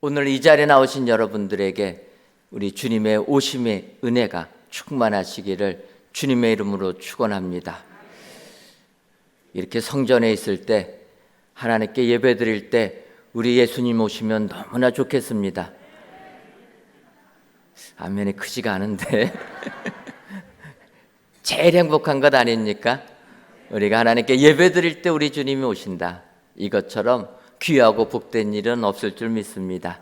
오늘 이 자리에 나오신 여러분들에게 우리 주님의 오심의 은혜가 충만하시기를 주님의 이름으로 축원합니다. 이렇게 성전에 있을 때, 하나님께 예배 드릴 때 우리 예수님 오시면 너무나 좋겠습니다. 아멘이 크지가 않은데 제일 행복한 것 아닙니까? 우리가 하나님께 예배 드릴 때 우리 주님이 오신다. 이것처럼 귀하고 복된 일은 없을 줄 믿습니다.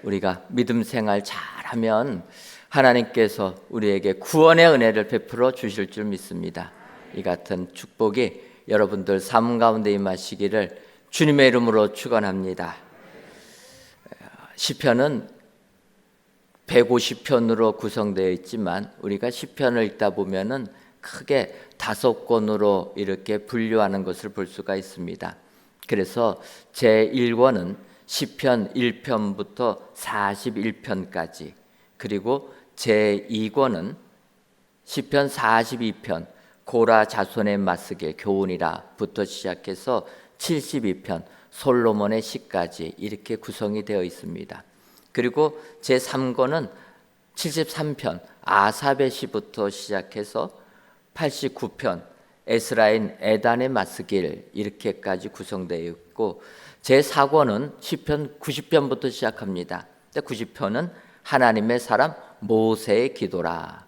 우리가 믿음 생활 잘하면 하나님께서 우리에게 구원의 은혜를 베풀어 주실 줄 믿습니다. 이 같은 축복이 여러분들 삶 가운데 임하시기를 주님의 이름으로 축원합니다. 시편은 150편으로 구성되어 있지만 우리가 시편을 읽다 보면은 크게 5권으로 이렇게 분류하는 것을 볼 수가 있습니다. 그래서 제1권은 시편 1편부터 41편까지, 그리고 제2권은 시편 42편 고라 자손의 맞쓰게 교훈이라부터 시작해서 72편 솔로몬의 시까지 이렇게 구성이 되어 있습니다. 그리고 제3권은 73편 아삽의 시부터 시작해서 89편 에스라인 에단의 맞쓰길 이렇게까지 구성되어 있고, 제4권은 시편 90편부터 시작합니다. 90편은 하나님의 사람 모세의 기도라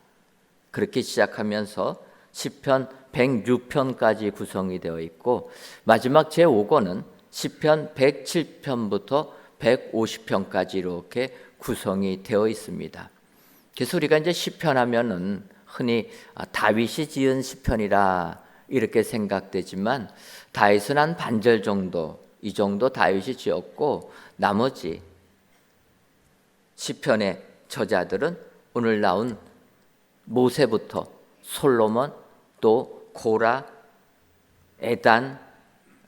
그렇게 시작하면서 시편 106편까지 구성이 되어 있고, 마지막 제5권은 시편 107편부터 150편까지 이렇게 구성이 되어 있습니다. 그래서 우리가 이제 시편 하면은 흔히 다윗이 지은 시편이라 이렇게 생각되지만, 다윗은 한 반절 정도, 이 정도 다윗이 지었고, 나머지 시편의 저자들은 오늘 나온 모세부터 솔로몬, 또 고라, 에단,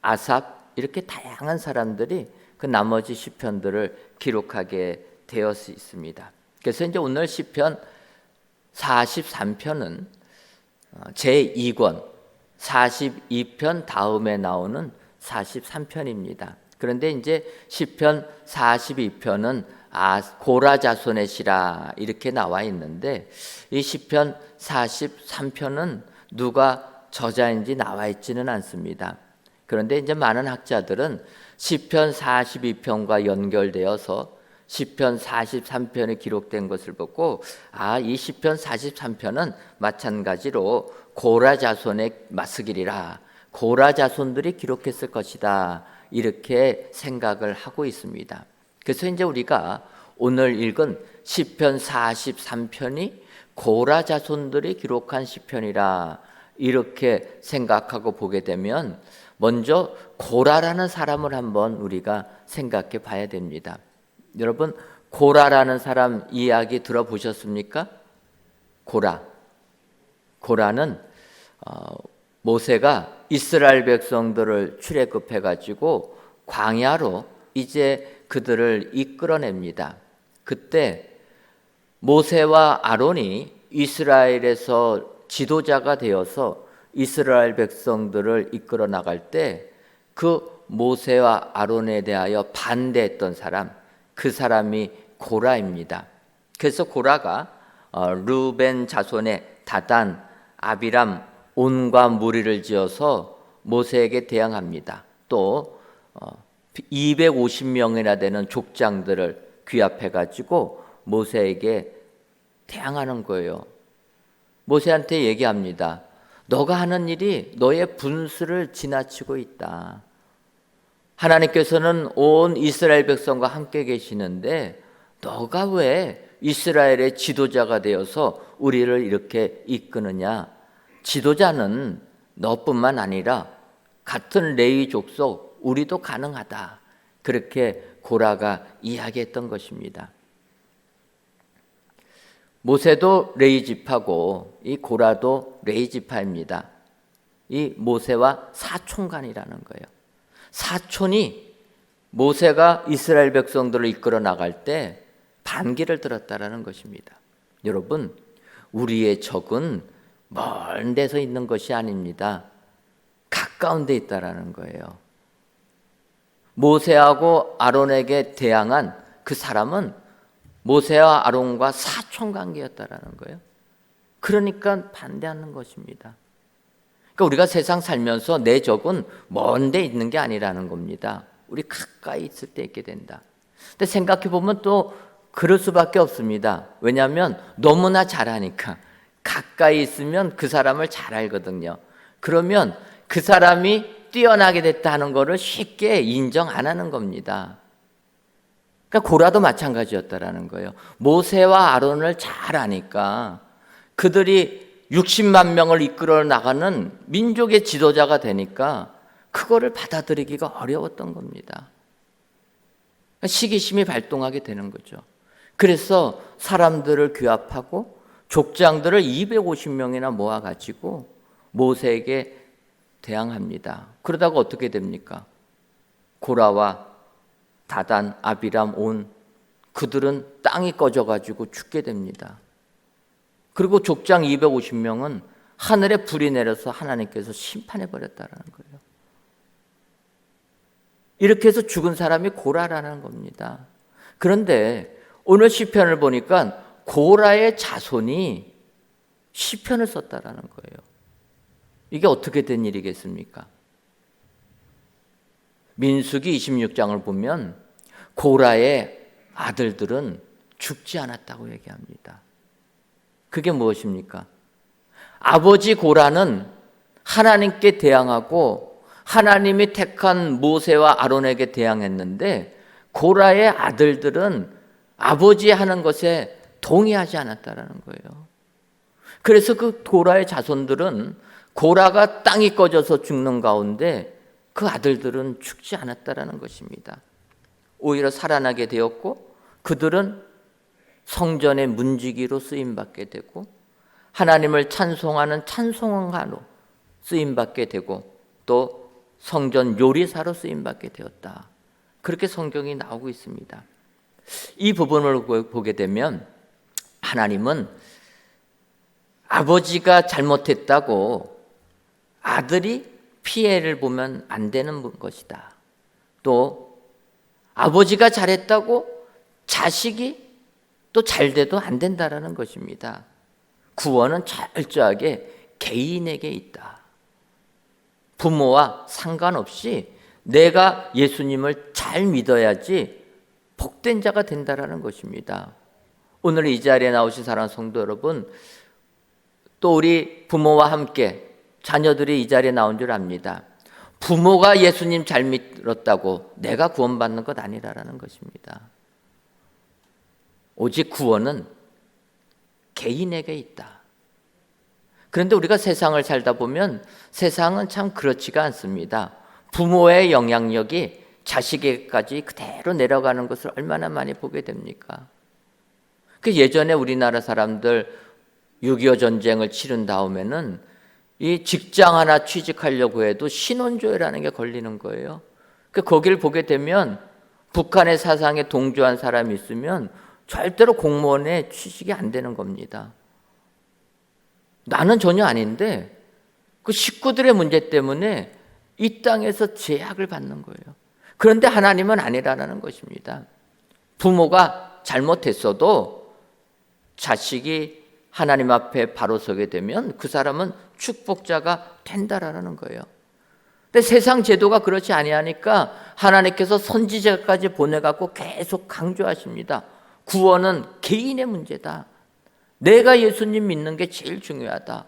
아삽 이렇게 다양한 사람들이 그 나머지 시편들을 기록하게 되어 있습니다. 그래서 이제 오늘 시편 43편은 제2권 42편 다음에 나오는 43편입니다. 그런데 이제 시편 42편은 고라 자손의 시라 이렇게 나와 있는데, 이 시편 43편은 누가 저자인지 나와 있지는 않습니다. 그런데 이제 많은 학자들은 시편 42편과 연결되어서 시편 43편에 기록된 것을 보고, 이 시편 43편은 마찬가지로 고라 자손의 맞쓰기리라, 고라 자손들이 기록했을 것이다 이렇게 생각을 하고 있습니다. 그래서 이제 우리가 오늘 읽은 시편 43편이 고라 자손들이 기록한 시편이라 이렇게 생각하고 보게 되면, 먼저 고라라는 사람을 한번 우리가 생각해 봐야 됩니다. 여러분, 고라라는 사람 이야기 들어보셨습니까? 고라는 모세가 이스라엘 백성들을 출애굽해 가지고 광야로 이제 그들을 이끌어냅니다. 그때 모세와 아론이 이스라엘에서 지도자가 되어서 이스라엘 백성들을 이끌어 나갈 때 그 모세와 아론에 대하여 반대했던 사람, 그 사람이 고라입니다. 그래서 고라가 르벤 자손의 다단, 아비람, 온과 무리를 지어서 모세에게 대항합니다. 또 250명이나 되는 족장들을 귀합해 가지고 모세에게 대항하는 거예요. 모세한테 얘기합니다. 너가 하는 일이 너의 분수를 지나치고 있다. 하나님께서는 온 이스라엘 백성과 함께 계시는데 너가 왜 이스라엘의 지도자가 되어서 우리를 이렇게 이끄느냐? 지도자는 너뿐만 아니라 같은 레위 족속 우리도 가능하다. 그렇게 고라가 이야기했던 것입니다. 모세도 레위 지파고 이 고라도 레위 지파입니다. 이 모세와 사촌간이라는 거예요. 사촌이 모세가 이스라엘 백성들을 이끌어 나갈 때 반기를 들었다라는 것입니다. 여러분, 우리의 적은 먼 데서 있는 것이 아닙니다. 가까운 데 있다라는 거예요. 모세하고 아론에게 대항한 그 사람은 모세와 아론과 사촌 관계였다라는 거예요. 그러니까 반대하는 것입니다. 그러니까 우리가 세상 살면서 내 적은 먼 데 있는 게 아니라는 겁니다. 우리 가까이 있을 때 있게 된다. 근데 생각해 보면 또 그럴 수밖에 없습니다. 왜냐하면 너무나 잘 아니까. 가까이 있으면 그 사람을 잘 알거든요. 그러면 그 사람이 뛰어나게 됐다 하는 것을 쉽게 인정 안 하는 겁니다. 그러니까 고라도 마찬가지였다라는 거예요. 모세와 아론을 잘 아니까 그들이 60만 명을 이끌어 나가는 민족의 지도자가 되니까 그거를 받아들이기가 어려웠던 겁니다. 시기심이 발동하게 되는 거죠. 그래서 사람들을 규합하고 족장들을 250명이나 모아가지고 모세에게 대항합니다. 그러다가 어떻게 됩니까? 고라와 다단, 아비람, 온 그들은 땅이 꺼져가지고 죽게 됩니다. 그리고 족장 250명은 하늘에 불이 내려서 하나님께서 심판해버렸다는 거예요. 이렇게 해서 죽은 사람이 고라라는 겁니다. 그런데 오늘 시편을 보니까 고라의 자손이 시편을 썼다라는 거예요. 이게 어떻게 된 일이겠습니까? 민수기 26장을 보면 고라의 아들들은 죽지 않았다고 얘기합니다. 그게 무엇입니까? 아버지 고라는 하나님께 대항하고 하나님이 택한 모세와 아론에게 대항했는데 고라의 아들들은 아버지 하는 것에 동의하지 않았다라는 거예요. 그래서 그 고라의 자손들은 고라가 땅이 꺼져서 죽는 가운데 그 아들들은 죽지 않았다라는 것입니다. 오히려 살아나게 되었고 그들은 성전의 문지기로 쓰임받게 되고 하나님을 찬송하는 찬송가로 쓰임받게 되고 또 성전 요리사로 쓰임받게 되었다. 그렇게 성경이 나오고 있습니다. 이 부분을 보게 되면 하나님은 아버지가 잘못했다고 아들이 피해를 보면 안 되는 것이다. 또 아버지가 잘했다고 자식이 또 잘돼도 안 된다라는 것입니다. 구원은 철저하게 개인에게 있다. 부모와 상관없이 내가 예수님을 잘 믿어야지 복된 자가 된다라는 것입니다. 오늘 이 자리에 나오신 사랑하는 성도 여러분, 또 우리 부모와 함께 자녀들이 이 자리에 나온 줄 압니다. 부모가 예수님 잘 믿었다고 내가 구원받는 것 아니라는 것입니다. 오직 구원은 개인에게 있다. 그런데 우리가 세상을 살다 보면 세상은 참 그렇지가 않습니다. 부모의 영향력이 자식에게까지 그대로 내려가는 것을 얼마나 많이 보게 됩니까? 예전에 우리나라 사람들 6.25 전쟁을 치른 다음에는 이 직장 하나 취직하려고 해도 신원조회라는 게 걸리는 거예요. 거기를 보게 되면 북한의 사상에 동조한 사람이 있으면 절대로 공무원에 취직이 안 되는 겁니다. 나는 전혀 아닌데 그 식구들의 문제 때문에 이 땅에서 제약을 받는 거예요. 그런데 하나님은 아니라는 것입니다. 부모가 잘못했어도 자식이 하나님 앞에 바로 서게 되면 그 사람은 축복자가 된다라는 거예요. 근데 세상 제도가 그렇지 아니하니까 하나님께서 선지자까지 보내갖고 계속 강조하십니다. 구원은 개인의 문제다. 내가 예수님 믿는 게 제일 중요하다.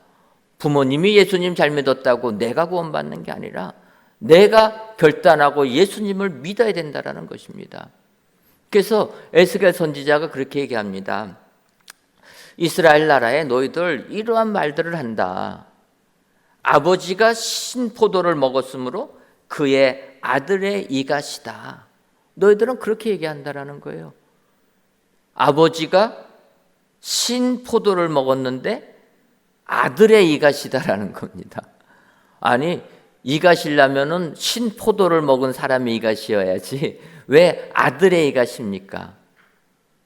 부모님이 예수님 잘 믿었다고 내가 구원받는 게 아니라 내가 결단하고 예수님을 믿어야 된다는 것입니다. 그래서 에스겔 선지자가 그렇게 얘기합니다. 이스라엘 나라에 너희들 이러한 말들을 한다. 아버지가 신포도를 먹었으므로 그의 아들의 이갓이다. 너희들은 그렇게 얘기한다라는 거예요. 아버지가 신포도를 먹었는데 아들의 이갓이다라는 겁니다. 아니 이갓이려면은 신포도를 먹은 사람의 이갓이어야지 왜 아들의 이갓입니까?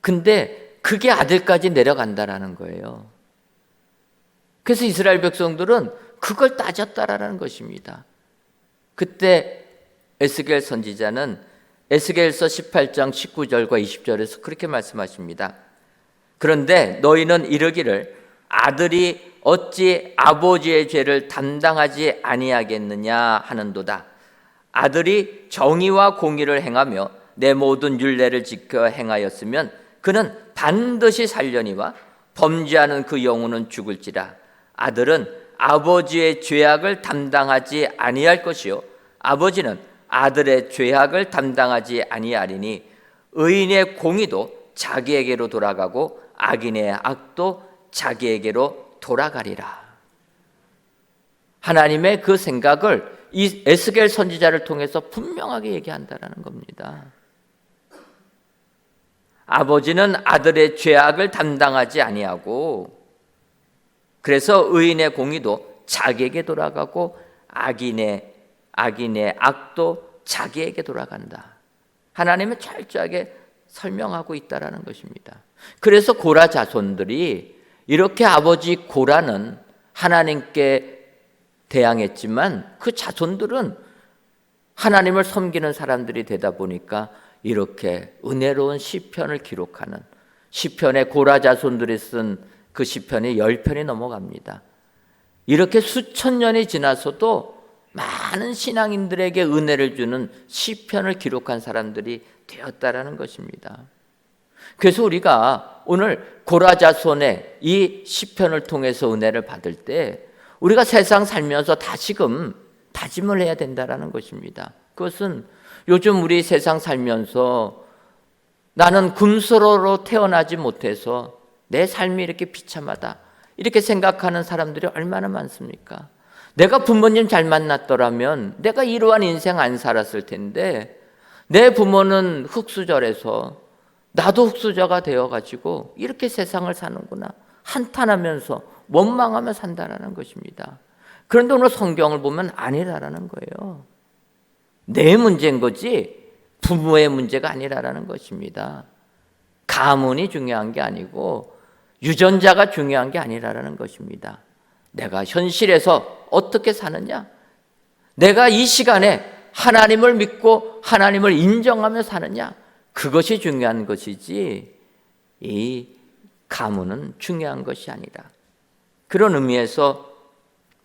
근데 그게 아들까지 내려간다라는 거예요. 그래서 이스라엘 백성들은 그걸 따졌다라는 것입니다. 그때 에스겔 선지자는 에스겔서 18장 19절과 20절에서 그렇게 말씀하십니다. 그런데 너희는 이르기를 아들이 어찌 아버지의 죄를 담당하지 아니하겠느냐 하는도다. 아들이 정의와 공의를 행하며 내 모든 율례를 지켜 행하였으면 그는 반드시 살려니와 범죄하는 그 영혼은 죽을지라. 아들은 아버지의 죄악을 담당하지 아니할 것이요 아버지는 아들의 죄악을 담당하지 아니하리니 의인의 공의도 자기에게로 돌아가고 악인의 악도 자기에게로 돌아가리라. 하나님의 그 생각을 이 에스겔 선지자를 통해서 분명하게 얘기한다라는 겁니다. 아버지는 아들의 죄악을 담당하지 아니하고 그래서 의인의 공의도 자기에게 돌아가고 악인의 악도 자기에게 돌아간다. 하나님은 철저하게 설명하고 있다라는 것입니다. 그래서 고라 자손들이 이렇게 아버지 고라는 하나님께 대항했지만 그 자손들은 하나님을 섬기는 사람들이 되다 보니까 이렇게 은혜로운 시편을 기록하는, 시편의 고라 자손들이 쓴 그 시편이 10편이 넘어갑니다. 이렇게 수천 년이 지나서도 많은 신앙인들에게 은혜를 주는 시편을 기록한 사람들이 되었다라는 것입니다. 그래서 우리가 오늘 고라 자손의 이 시편을 통해서 은혜를 받을 때 우리가 세상 살면서 다시금 다짐을 해야 된다라는 것입니다. 그것은 요즘 우리 세상 살면서 나는 금수로로 태어나지 못해서 내 삶이 이렇게 비참하다 이렇게 생각하는 사람들이 얼마나 많습니까? 내가 부모님 잘 만났더라면 내가 이러한 인생 안 살았을 텐데 내 부모는 흙수저에서 나도 흙수저가 되어가지고 이렇게 세상을 사는구나 한탄하면서 원망하며 산다라는 것입니다. 그런데 오늘 성경을 보면 아니라라는 거예요. 내 문제인 거지 부모의 문제가 아니라라는 것입니다. 가문이 중요한 게 아니고 유전자가 중요한 게 아니라라는 것입니다. 내가 현실에서 어떻게 사느냐? 내가 이 시간에 하나님을 믿고 하나님을 인정하며 사느냐? 그것이 중요한 것이지 이 가문은 중요한 것이 아니다. 그런 의미에서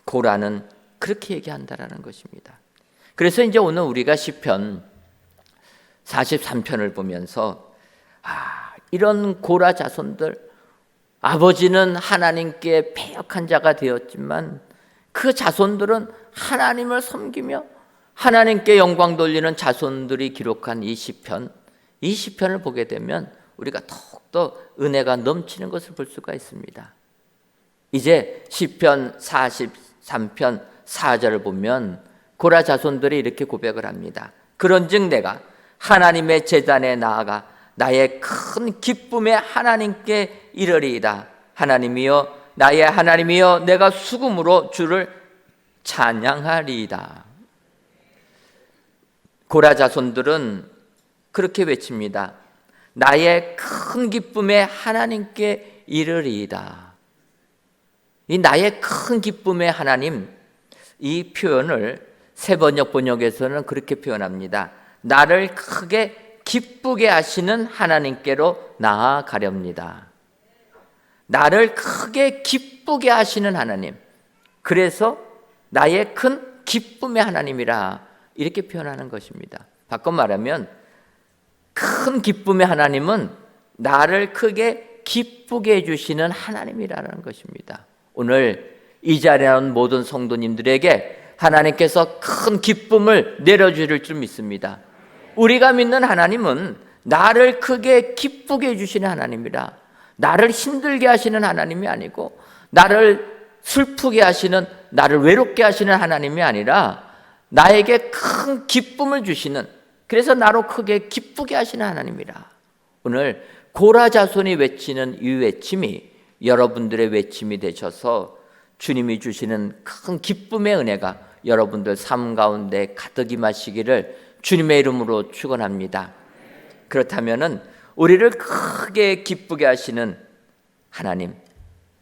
고라는 그렇게 얘기한다라는 것입니다. 그래서 이제 오늘 우리가 시편 43편을 보면서 이런 고라 자손들, 아버지는 하나님께 패역한 자가 되었지만 그 자손들은 하나님을 섬기며 하나님께 영광 돌리는 자손들이 기록한 이 시편을 보게 되면 우리가 더욱더 은혜가 넘치는 것을 볼 수가 있습니다. 이제 시편 43편 4절을 보면 고라 자손들이 이렇게 고백을 합니다. 그런즉 내가 하나님의 제단에 나아가 나의 큰 기쁨에 하나님께 이르리이다. 하나님이여 나의 하나님이여 내가 수금으로 주를 찬양하리이다. 고라 자손들은 그렇게 외칩니다. 나의 큰 기쁨에 하나님께 이르리이다. 이 나의 큰 기쁨의 하나님, 이 표현을 세번역 번역에서는 그렇게 표현합니다. 나를 크게 기쁘게 하시는 하나님께로 나아가렵니다. 나를 크게 기쁘게 하시는 하나님, 그래서 나의 큰 기쁨의 하나님이라 이렇게 표현하는 것입니다. 바꿔 말하면 큰 기쁨의 하나님은 나를 크게 기쁘게 해주시는 하나님이라는 것입니다. 오늘 이 자리에 나온 모든 성도님들에게 하나님께서 큰 기쁨을 내려주실 줄 믿습니다. 우리가 믿는 하나님은 나를 크게 기쁘게 해주시는 하나님이라, 나를 힘들게 하시는 하나님이 아니고 나를 슬프게 하시는, 나를 외롭게 하시는 하나님이 아니라 나에게 큰 기쁨을 주시는, 그래서 나로 크게 기쁘게 하시는 하나님이라. 오늘 고라 자손이 외치는 이 외침이 여러분들의 외침이 되셔서 주님이 주시는 큰 기쁨의 은혜가 여러분들 삶 가운데 가득 임하시기를 주님의 이름으로 축원합니다. 그렇다면은 우리를 크게 기쁘게 하시는 하나님,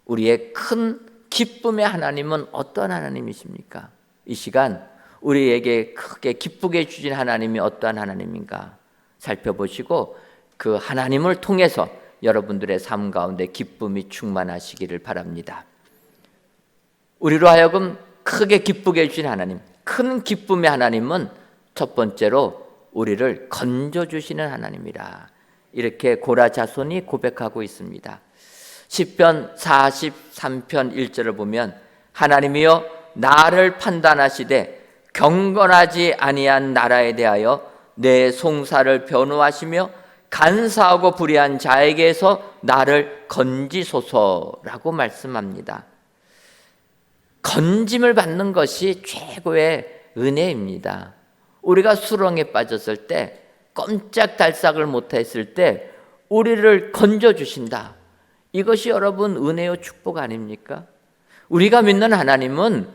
우리의 큰 기쁨의 하나님은 어떤 하나님이십니까? 이 시간 우리에게 크게 기쁘게 해주신 하나님이 어떠한 하나님인가? 살펴보시고 그 하나님을 통해서 여러분들의 삶 가운데 기쁨이 충만하시기를 바랍니다. 우리로 하여금 크게 기쁘게 해주신 하나님, 큰 기쁨의 하나님은 첫 번째로 우리를 건져주시는 하나님이라, 이렇게 고라 자손이 고백하고 있습니다. 시편 43편 1절을 보면 하나님이여 나를 판단하시되 경건하지 아니한 나라에 대하여 내 송사를 변호하시며 간사하고 불의한 자에게서 나를 건지소서라고 말씀합니다. 건짐을 받는 것이 최고의 은혜입니다. 우리가 수렁에 빠졌을 때, 꼼짝달싹을 못했을 때 우리를 건져주신다. 이것이 여러분 은혜요 축복 아닙니까? 우리가 믿는 하나님은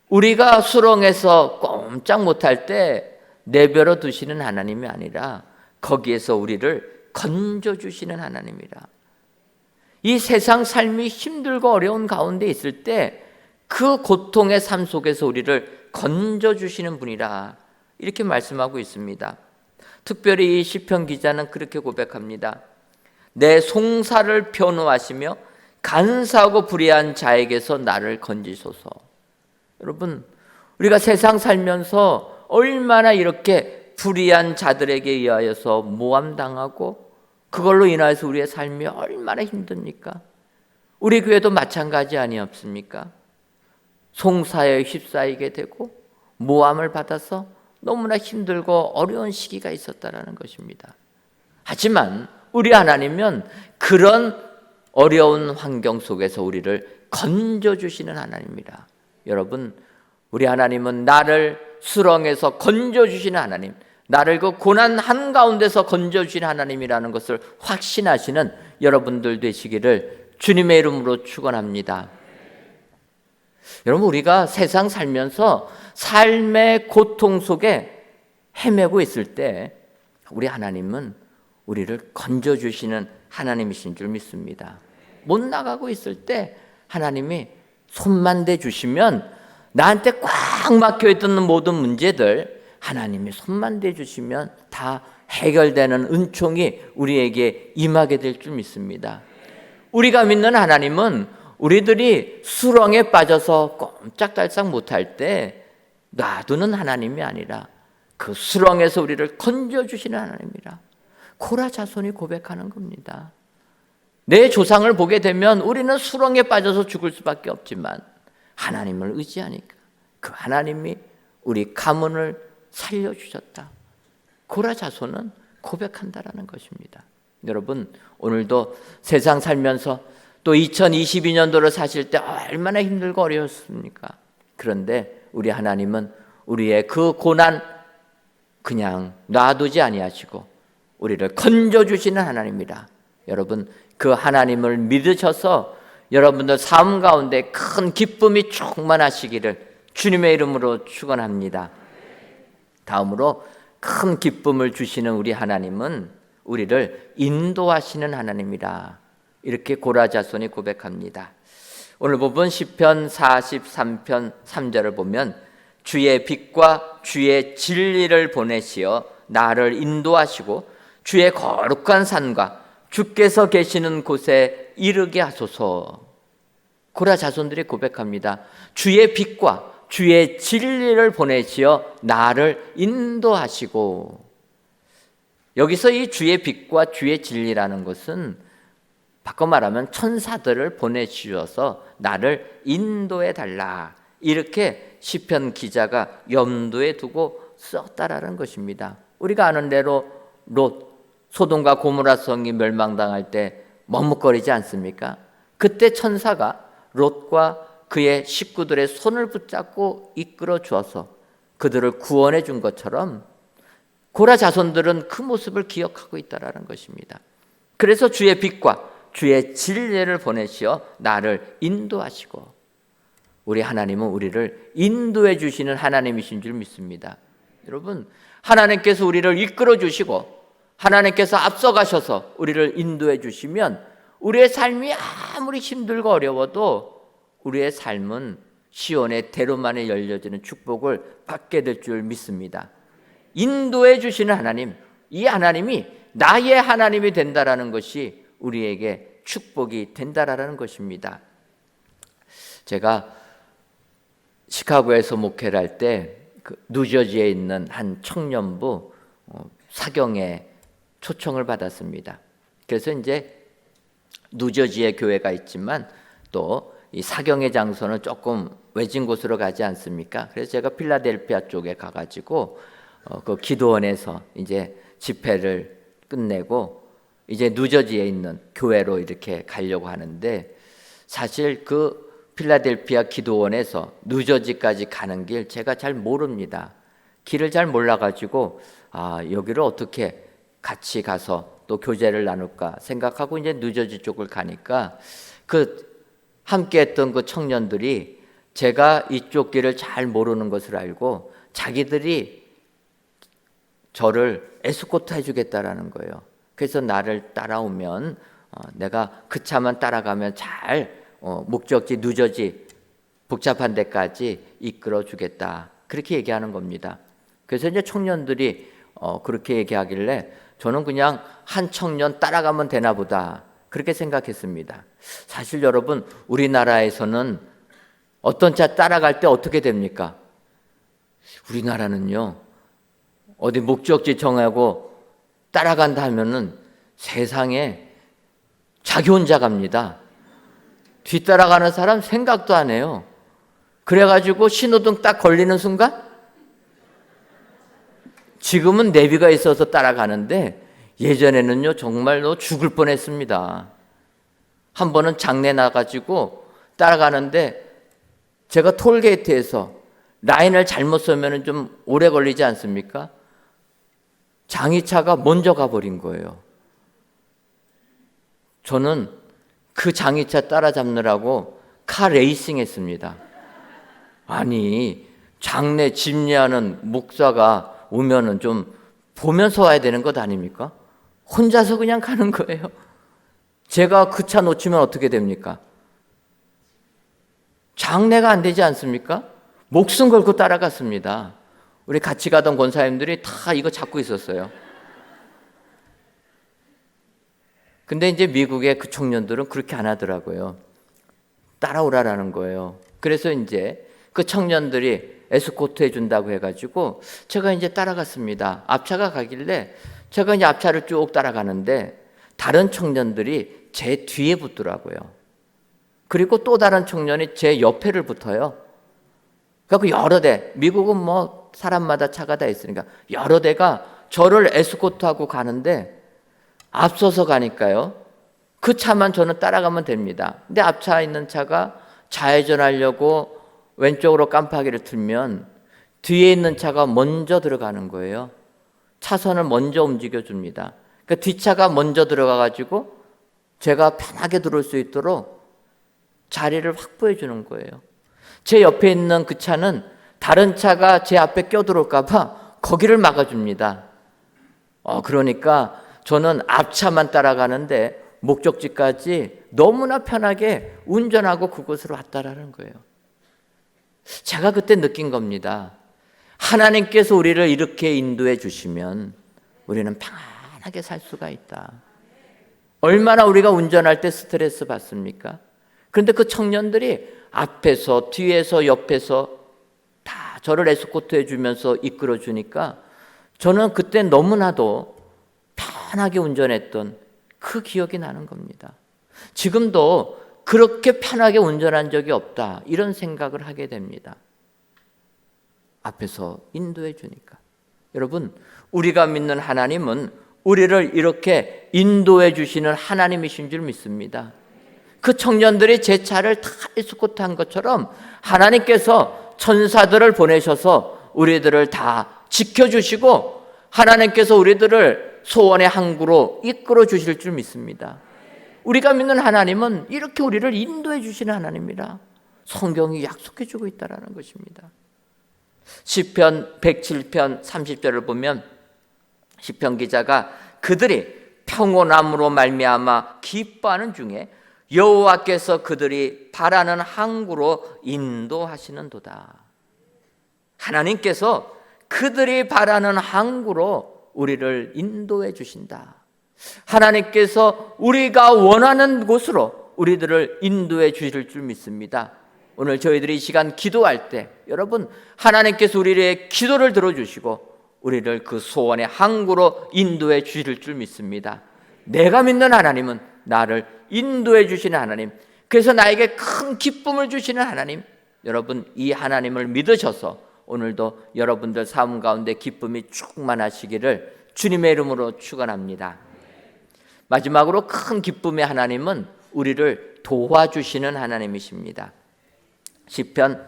우리가 수렁에서 꼼짝 못할 때 내버려 두시는 하나님이 아니라 거기에서 우리를 건져주시는 하나님이라. 이 세상 삶이 힘들고 어려운 가운데 있을 때 그 고통의 삶 속에서 우리를 건져주시는 분이라, 이렇게 말씀하고 있습니다. 특별히 이 시편 기자는 그렇게 고백합니다. 내 송사를 변호하시며 간사하고 불의한 자에게서 나를 건지소서. 여러분, 우리가 세상 살면서 얼마나 이렇게 불의한 자들에게 의하여서 모함당하고 그걸로 인하여서 우리의 삶이 얼마나 힘듭니까? 우리 교회도 마찬가지 아니었습니까? 송사에 휩싸이게 되고 모함을 받아서 너무나 힘들고 어려운 시기가 있었다라는 것입니다. 하지만 우리 하나님은 그런 어려운 환경 속에서 우리를 건져주시는 하나님이라. 여러분, 우리 하나님은 나를 수렁에서 건져주시는 하나님, 나를 그 고난 한가운데서 건져주시는 하나님이라는 것을 확신하시는 여러분들 되시기를 주님의 이름으로 축원합니다. 여러분, 우리가 세상 살면서 삶의 고통 속에 헤매고 있을 때 우리 하나님은 우리를 건져주시는 하나님이신 줄 믿습니다. 못 나가고 있을 때 하나님이 손만 대주시면, 나한테 꽉 막혀있던 모든 문제들 하나님이 손만 대주시면 다 해결되는 은총이 우리에게 임하게 될 줄 믿습니다. 우리가 믿는 하나님은 우리들이 수렁에 빠져서 꼼짝달싹 못할 때 놔두는 하나님이 아니라 그 수렁에서 우리를 건져주시는 하나님이라. 고라 자손이 고백하는 겁니다. 내 조상을 보게 되면 우리는 수렁에 빠져서 죽을 수밖에 없지만 하나님을 의지하니까 그 하나님이 우리 가문을 살려주셨다. 고라 자손은 고백한다라는 것입니다. 여러분, 오늘도 세상 살면서 또 2022년도를 사실 때 얼마나 힘들고 어려웠습니까? 그런데 우리 하나님은 우리의 그 고난 그냥 놔두지 아니하시고 우리를 건져주시는 하나님이라. 여러분, 그 하나님을 믿으셔서 여러분들 삶 가운데 큰 기쁨이 충만하시기를 주님의 이름으로 축원합니다. 다음으로 큰 기쁨을 주시는 우리 하나님은 우리를 인도하시는 하나님이라. 이렇게 고라 자손이 고백합니다. 오늘 본문 시편 43편 3절을 보면 주의 빛과 주의 진리를 보내시어 나를 인도하시고 주의 거룩한 산과 주께서 계시는 곳에 이르게 하소서. 고라 자손들이 고백합니다. 주의 빛과 주의 진리를 보내시어 나를 인도하시고. 여기서 이 주의 빛과 주의 진리라는 것은 바꿔 말하면 천사들을 보내주셔서 나를 인도해 달라, 이렇게 시편 기자가 염두에 두고 썼다라는 것입니다. 우리가 아는 대로 롯, 소돔과 고모라 성이 멸망당할 때 머뭇거리지 않습니까? 그때 천사가 롯과 그의 식구들의 손을 붙잡고 이끌어 주어서 그들을 구원해 준 것처럼 고라 자손들은 그 모습을 기억하고 있다라는 것입니다. 그래서 주의 빛과 주의 진리를 보내시어 나를 인도하시고, 우리 하나님은 우리를 인도해 주시는 하나님이신 줄 믿습니다. 여러분, 하나님께서 우리를 이끌어 주시고 하나님께서 앞서가셔서 우리를 인도해 주시면 우리의 삶이 아무리 힘들고 어려워도 우리의 삶은 시온의 대로만에 열려지는 축복을 받게 될 줄 믿습니다. 인도해 주시는 하나님, 이 하나님이 나의 하나님이 된다라는 것이 우리에게 축복이 된다라는 것입니다. 제가 시카고에서 목회를 할 때 뉴저지에 있는 한 청년부 사경에 초청을 받았습니다. 그래서 이제 뉴저지에 교회가 있지만 또 이 사경의 장소는 조금 외진 곳으로 가지 않습니까? 그래서 제가 필라델피아 쪽에 가가지고 그 기도원에서 이제 집회를 끝내고 이제 뉴저지에 있는 교회로 이렇게 가려고 하는데, 사실 그 필라델피아 기도원에서 뉴저지까지 가는 길 제가 잘 모릅니다. 길을 잘 몰라가지고 여기를 어떻게 같이 가서 또 교제를 나눌까 생각하고 이제 뉴저지 쪽을 가니까 그 함께했던 그 청년들이 제가 이쪽 길을 잘 모르는 것을 알고 자기들이 저를 에스코트 해주겠다라는 거예요. 그래서 나를 따라오면 내가 그 차만 따라가면 잘 목적지 뉴저지 복잡한 데까지 이끌어 주겠다, 그렇게 얘기하는 겁니다. 그래서 이제 청년들이 그렇게 얘기하길래 저는 그냥 한 청년 따라가면 되나 보다, 그렇게 생각했습니다. 사실 여러분, 우리나라에서는 어떤 차 따라갈 때 어떻게 됩니까? 우리나라는요, 어디 목적지 정하고 따라간다 하면은 세상에 자기 혼자 갑니다. 뒤따라가는 사람 생각도 안 해요. 그래가지고 신호등 딱 걸리는 순간, 지금은 내비가 있어서 따라가는데 예전에는요 정말로 죽을 뻔했습니다. 한 번은 장례 나가지고 따라가는데 제가 톨게이트에서 라인을 잘못 서면 좀 오래 걸리지 않습니까? 장의차가 먼저 가버린 거예요. 저는 그 장의차 따라잡느라고 카 레이싱 했습니다. 아니, 장례 집례하는 목사가 오면은 좀 보면서 와야 되는 것 아닙니까? 혼자서 그냥 가는 거예요. 제가 그 차 놓치면 어떻게 됩니까? 장례가 안 되지 않습니까? 목숨 걸고 따라갔습니다. 우리 같이 가던 권사님들이 다 이거 잡고 있었어요. 근데 이제 미국의 그 청년들은 그렇게 안 하더라고요. 따라오라라는 거예요. 그래서 이제 그 청년들이 에스코트 해준다고 해가지고 제가 이제 따라갔습니다. 앞차가 가길래 제가 이제 앞차를 쭉 따라가는데 다른 청년들이 제 뒤에 붙더라고요. 그리고 또 다른 청년이 제 옆에를 붙어요. 그래서 여러 대, 미국은 뭐 사람마다 차가 다 있으니까 여러 대가 저를 에스코트하고 가는데 앞서서 가니까요, 그 차만 저는 따라가면 됩니다. 근데 앞차에 있는 차가 좌회전하려고 왼쪽으로 깜빡이를 틀면 뒤에 있는 차가 먼저 들어가는 거예요. 차선을 먼저 움직여줍니다. 그러니까 뒷차가 먼저 들어가가지고 제가 편하게 들어올 수 있도록 자리를 확보해 주는 거예요. 제 옆에 있는 그 차는 다른 차가 제 앞에 껴들어올까 봐 거기를 막아줍니다. 그러니까 저는 앞차만 따라가는데 목적지까지 너무나 편하게 운전하고 그곳으로 왔다라는 거예요. 제가 그때 느낀 겁니다. 하나님께서 우리를 이렇게 인도해 주시면 우리는 편안하게 살 수가 있다. 얼마나 우리가 운전할 때 스트레스 받습니까? 그런데 그 청년들이 앞에서 뒤에서 옆에서 다 저를 에스코트 해주면서 이끌어 주니까 저는 그때 너무나도 편하게 운전했던 그 기억이 나는 겁니다. 지금도 그렇게 편하게 운전한 적이 없다, 이런 생각을 하게 됩니다. 앞에서 인도해 주니까. 여러분, 우리가 믿는 하나님은 우리를 이렇게 인도해 주시는 하나님이신 줄 믿습니다. 그 청년들이 제 차를 다 에스코트한 것처럼 하나님께서 천사들을 보내셔서 우리들을 다 지켜주시고 하나님께서 우리들을 소원의 항구로 이끌어 주실 줄 믿습니다. 우리가 믿는 하나님은 이렇게 우리를 인도해 주시는 하나님이라 성경이 약속해 주고 있다는 것입니다. 시편 107편 30절을 보면 시편 기자가 그들이 평온함으로 말미암아 기뻐하는 중에 여호와께서 그들이 바라는 항구로 인도하시는도다. 하나님께서 그들이 바라는 항구로 우리를 인도해 주신다. 하나님께서 우리가 원하는 곳으로 우리들을 인도해 주실 줄 믿습니다. 오늘 저희들이 이 시간 기도할 때 여러분, 하나님께서 우리의 기도를 들어주시고 우리를 그 소원의 항구로 인도해 주실 줄 믿습니다. 내가 믿는 하나님은 나를 인도해 주시는 하나님, 그래서 나에게 큰 기쁨을 주시는 하나님, 여러분 이 하나님을 믿으셔서 오늘도 여러분들 삶 가운데 기쁨이 충만하시기를 주님의 이름으로 축원합니다. 마지막으로 큰 기쁨의 하나님은 우리를 도와주시는 하나님이십니다. 시편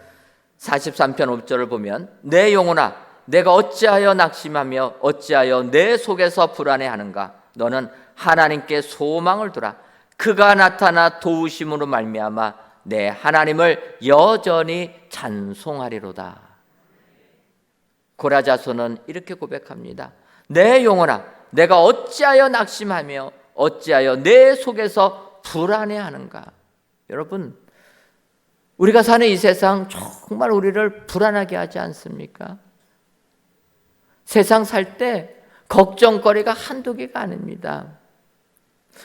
43편 5절을 보면 내 영혼아 내가 어찌하여 낙심하며 어찌하여 내 속에서 불안해하는가. 너는 하나님께 소망을 두라. 그가 나타나 도우심으로 말미암아 내 하나님을 여전히 찬송하리로다. 고라자손은 이렇게 고백합니다. 내 영혼아 내가 어찌하여 낙심하며 어찌하여 내 속에서 불안해하는가. 여러분, 우리가 사는 이 세상 정말 우리를 불안하게 하지 않습니까? 세상 살 때 걱정거리가 한두 개가 아닙니다.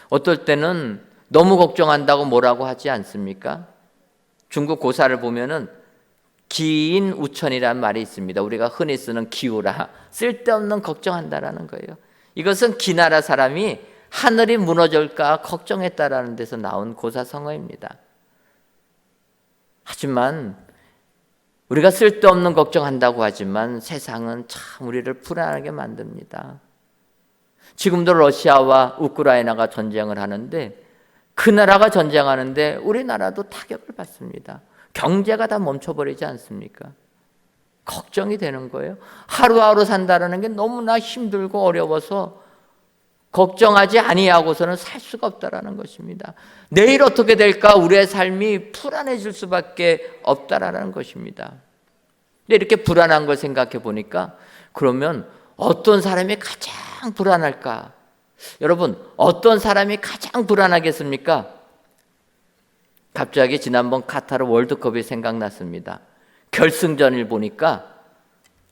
어떨 때는 너무 걱정한다고 뭐라고 하지 않습니까? 중국 고사를 보면은 기인우천이라는 말이 있습니다. 우리가 흔히 쓰는 기우라, 쓸데없는 걱정한다라는 거예요. 이것은 기나라 사람이 하늘이 무너질까 걱정했다라는 데서 나온 고사성어입니다. 하지만 우리가 쓸데없는 걱정한다고 하지만 세상은 참 우리를 불안하게 만듭니다. 지금도 러시아와 우크라이나가 전쟁을 하는데 그 나라가 전쟁하는데 우리나라도 타격을 받습니다. 경제가 다 멈춰버리지 않습니까? 걱정이 되는 거예요. 하루하루 산다는 게 너무나 힘들고 어려워서 걱정하지 아니하고서는 살 수가 없다라는 것입니다. 내일 어떻게 될까 우리의 삶이 불안해질 수밖에 없다라는 것입니다. 근데 이렇게 불안한 걸 생각해 보니까 그러면 어떤 사람이 가장 불안할까? 여러분, 어떤 사람이 가장 불안하겠습니까? 갑자기 지난번 카타르 월드컵이 생각났습니다. 결승전을 보니까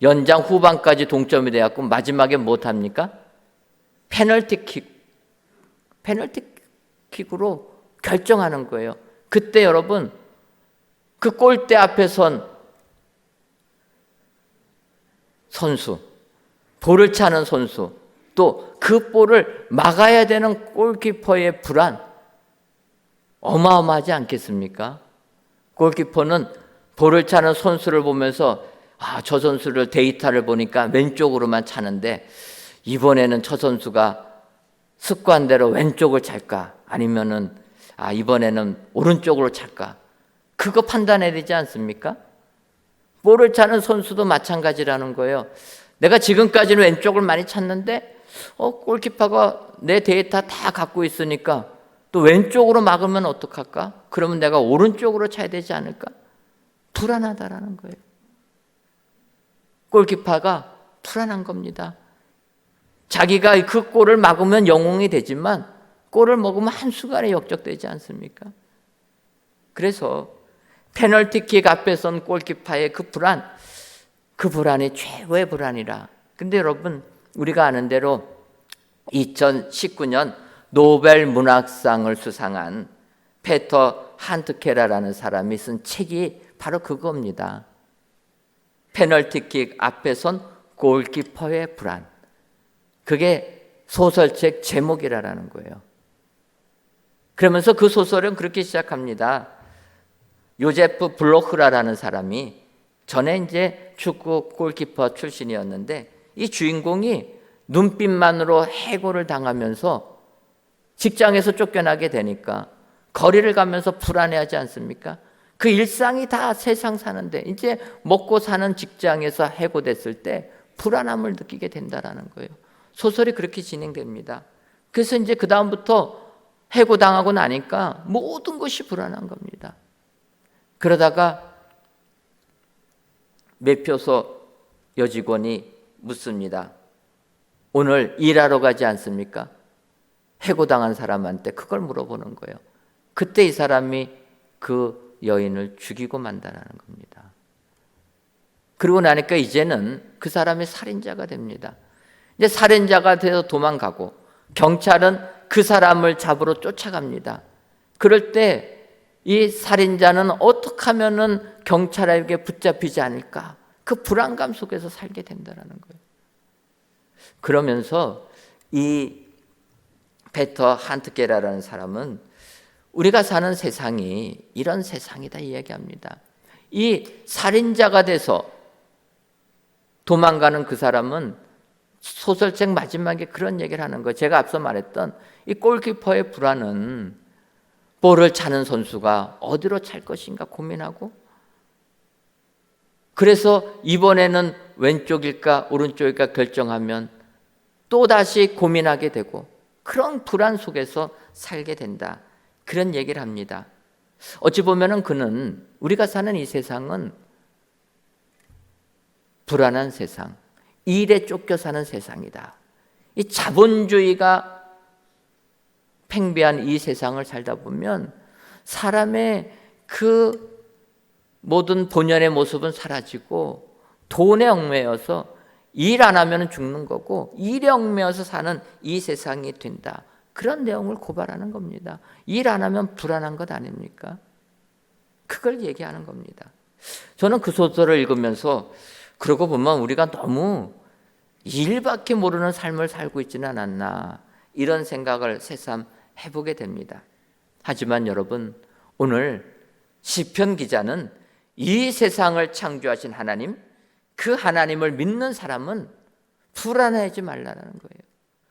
연장 후반까지 동점이 되었고 마지막에 못합니까? 페널티킥으로 결정하는 거예요. 그때 여러분 그 골대 앞에 선 선수, 볼을 차는 선수, 또 그 볼을 막아야 되는 골키퍼의 불안 어마어마하지 않겠습니까? 골키퍼는 볼을 차는 선수를 보면서 저 선수를 데이터를 보니까 왼쪽으로만 차는데 이번에는 저 선수가 습관대로 왼쪽을 찰까 아니면은 이번에는 오른쪽으로 찰까, 그거 판단해야 되지 않습니까? 볼을 차는 선수도 마찬가지라는 거예요. 내가 지금까지는 왼쪽을 많이 찼는데 골키퍼가 내 데이터 다 갖고 있으니까 또 왼쪽으로 막으면 어떡할까? 그러면 내가 오른쪽으로 차야 되지 않을까? 불안하다라는 거예요. 골키퍼가 불안한 겁니다. 자기가 그 골을 막으면 영웅이 되지만 골을 먹으면 한순간에 역적되지 않습니까? 그래서 페널티킥 앞에 선 골키퍼의 그 불안이 최고의 불안이라. 근데 여러분, 우리가 아는 대로 2019년 노벨 문학상을 수상한 페터 한트케라라는 사람이 쓴 책이 바로 그겁니다. 페널티킥 앞에 선 골키퍼의 불안. 그게 소설책 제목이라는 거예요. 그러면서 그 소설은 그렇게 시작합니다. 요제프 블로흐라라는 사람이 전에 이제 축구 골키퍼 출신이었는데 이 주인공이 눈빛만으로 해고를 당하면서 직장에서 쫓겨나게 되니까 거리를 가면서 불안해하지 않습니까? 그 일상이 다 세상 사는데 이제 먹고 사는 직장에서 해고됐을 때 불안함을 느끼게 된다라는 거예요. 소설이 그렇게 진행됩니다. 그래서 이제 그 다음부터 해고당하고 나니까 모든 것이 불안한 겁니다. 그러다가 매표소 여직원이 묻습니다. 오늘 일하러 가지 않습니까? 해고당한 사람한테 그걸 물어보는 거예요. 그때 이 사람이 그 여인을 죽이고 만다라는 겁니다. 그러고 나니까 이제는 그 사람이 살인자가 됩니다. 이제 살인자가 되어 도망가고 경찰은 그 사람을 잡으러 쫓아갑니다. 그럴 때 이 살인자는 어떻게 하면은 경찰에게 붙잡히지 않을까? 그 불안감 속에서 살게 된다는 거예요. 그러면서 이 페터 한트게라라는 사람은 우리가 사는 세상이 이런 세상이다 이야기합니다. 이 살인자가 돼서 도망가는 그 사람은 소설책 마지막에 그런 얘기를 하는 거예요. 제가 앞서 말했던 이 골키퍼의 불안은 볼을 차는 선수가 어디로 찰 것인가 고민하고, 그래서 이번에는 왼쪽일까 오른쪽일까 결정하면 또다시 고민하게 되고 그런 불안 속에서 살게 된다, 그런 얘기를 합니다. 어찌 보면은 그는 우리가 사는 이 세상은 불안한 세상, 일에 쫓겨 사는 세상이다. 이 자본주의가 팽배한 이 세상을 살다 보면 사람의 그 모든 본연의 모습은 사라지고 돈에 얽매여서 일 안 하면 죽는 거고 일에 얽매여서 사는 이 세상이 된다. 그런 내용을 고발하는 겁니다. 일 안 하면 불안한 것 아닙니까? 그걸 얘기하는 겁니다. 저는 그 소설을 읽으면서 그러고 보면 우리가 너무 일밖에 모르는 삶을 살고 있지는 않았나, 이런 생각을 새삼 해보게 됩니다. 하지만 여러분, 오늘 시편 기자는 이 세상을 창조하신 하나님, 그 하나님을 믿는 사람은 불안해하지 말라는 거예요.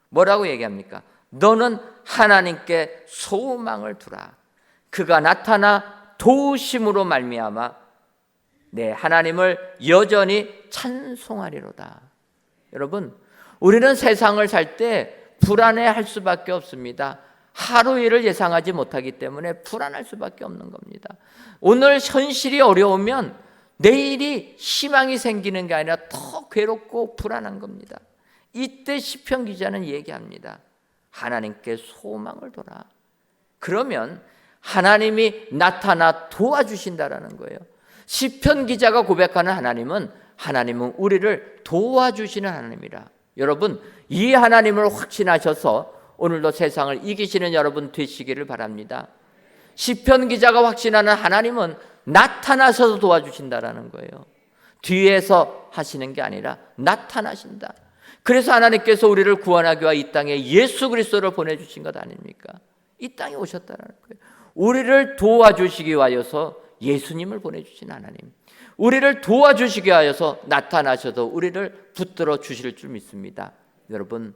뭐라고 얘기합니까? 너는 하나님께 소망을 두라. 그가 나타나 도우심으로 말미암아 내 하나님을 여전히 찬송하리로다. 여러분, 우리는 세상을 살 때 불안해할 수밖에 없습니다. 하루 일을 예상하지 못하기 때문에 불안할 수밖에 없는 겁니다. 오늘 현실이 어려우면 내일이 희망이 생기는 게 아니라 더 괴롭고 불안한 겁니다. 이때 시편 기자는 얘기합니다. 하나님께 소망을 둬라. 그러면 하나님이 나타나 도와주신다라는 거예요. 시편 기자가 고백하는 하나님은 우리를 도와주시는 하나님이라. 여러분, 이 하나님을 확신하셔서 오늘도 세상을 이기시는 여러분 되시기를 바랍니다. 시편 기자가 확신하는 하나님은 나타나셔서 도와주신다라는 거예요. 뒤에서 하시는 게 아니라 나타나신다. 그래서 하나님께서 우리를 구원하기 위해 이 땅에 예수 그리스도를 보내주신 것 아닙니까? 이 땅에 오셨다는 거예요. 우리를 도와주시기 위하여서 예수님을 보내주신 하나님, 우리를 도와주시기 위하여서 나타나셔서 우리를 붙들어 주실 줄 믿습니다. 여러분,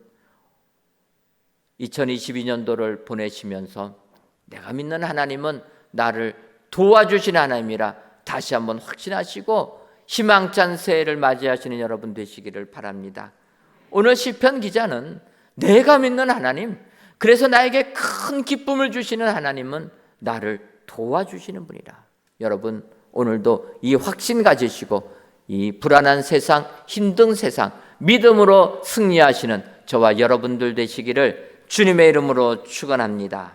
2022년도를 보내시면서 내가 믿는 하나님은 나를 도와주신 하나님이라 다시 한번 확신하시고 희망찬 새해를 맞이하시는 여러분 되시기를 바랍니다. 오늘 시편 기자는 내가 믿는 하나님, 그래서 나에게 큰 기쁨을 주시는 하나님은 나를 도와주시는 분이라. 여러분, 오늘도 이 확신 가지시고 이 불안한 세상, 힘든 세상 믿음으로 승리하시는 저와 여러분들 되시기를 주님의 이름으로 축원합니다.